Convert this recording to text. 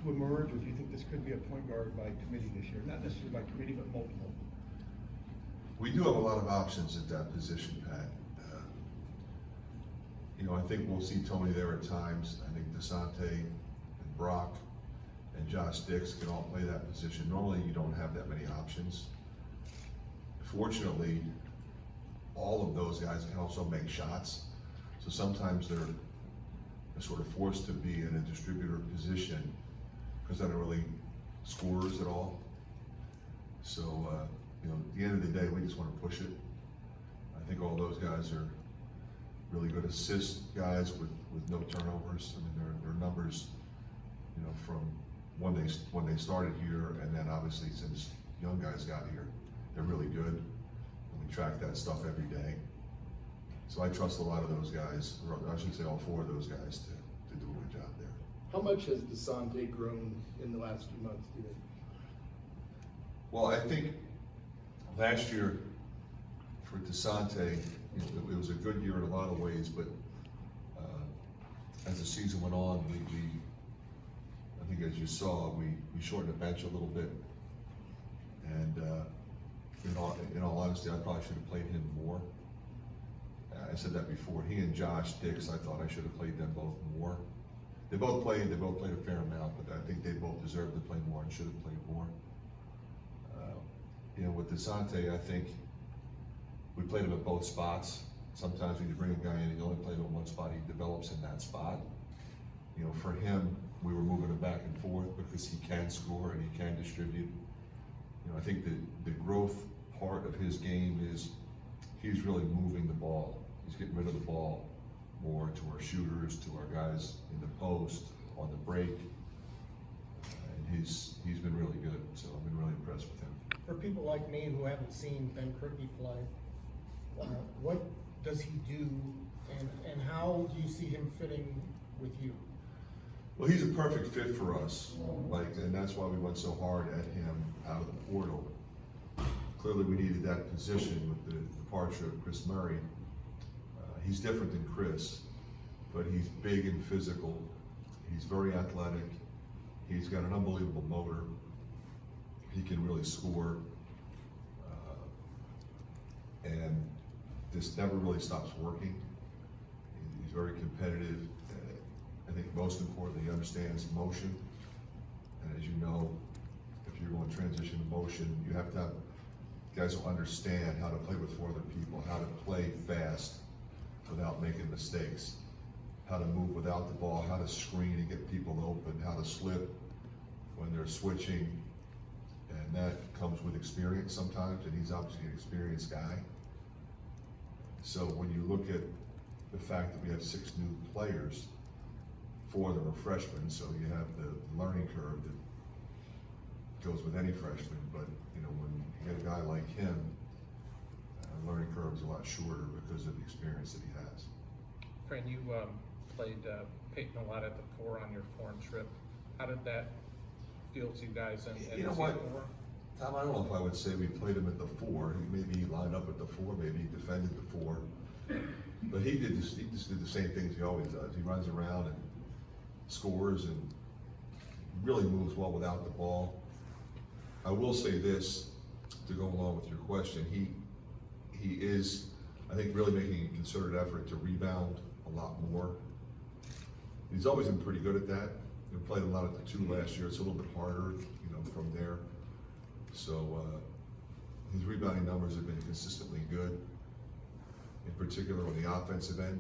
to emerge, or do you think this could be a point guard by committee this year? Not necessarily by committee, but multiple. We do have a lot of options at that position, Pat. I think we'll see Tony there at times. I think DeSante and Brock and Josh Dix can all play that position. Normally, you don't have that many options. Fortunately, all of those guys can also make shots. So sometimes they're sort of forced to be in a distributor position because they're not really scorers at all. So, at the end of the day, we just want to push it. I think all those guys are really good assist guys with no turnovers. I mean, their numbers, from when they started here, and then obviously since young guys got here, they're really good. And we track that stuff every day. So I trust a lot of those guys, or I should say all four of those guys to do a good job there. How much has DeSante grown in the last few months, do you think? Well, I think last year for DeSante, it was a good year in a lot of ways, but as the season went on, I think as you saw, we shortened the bench a little bit, and in all honesty, I probably should have played him more. I said that before. He and Josh Dix, I thought I should have played them both more. They both played a fair amount, but I think they both deserved to play more and should have played more. With DeSante, I think we played him at both spots. Sometimes when you bring a guy in and you only play him at one spot, he develops in that spot. For him, we were moving him back and forth because he can score and he can distribute. I think the growth part of his game is he's really moving the ball. He's getting rid of the ball more to our shooters, to our guys in the post, on the break. And he's been really good, so I've been really impressed with him. For people like me who haven't seen Ben Kirby play, what does he do, and how do you see him fitting with you? Well, he's a perfect fit for us, and that's why we went so hard at him out of the portal. Clearly, we needed that position with the departure of Chris Murray. He's different than Chris, but he's big and physical. He's very athletic. He's got an unbelievable motor. He can really score, and this never really stops working. He's very competitive. I think most importantly, he understands motion. And as you know, if you're going to transition to motion, you have to have guys who understand how to play with four other people, how to play fast without making mistakes, how to move without the ball, how to screen and get people open, how to slip when they're switching. And that comes with experience sometimes, and he's obviously an experienced guy. So when you look at the fact that we have 6 new players, 4 of them are freshmen, so you have the learning curve that goes with any freshman. But when you get a guy like him, the learning curve is a lot shorter because of the experience that he has. Fran, you played Peyton a lot at the 4 on your foreign trip. How did that feel to you guys? And You know what, Tom, I don't know if I would say we played him at the 4. Maybe he lined up at the 4, maybe he defended the 4. But he just did the same things he always does. He runs around and scores and really moves well without the ball. I will say this, to go along with your question, he is, I think, really making a concerted effort to rebound a lot more. He's always been pretty good at that. We played a lot at the 2 last year. It's a little bit harder, from there. So his rebounding numbers have been consistently good, in particular on the offensive end.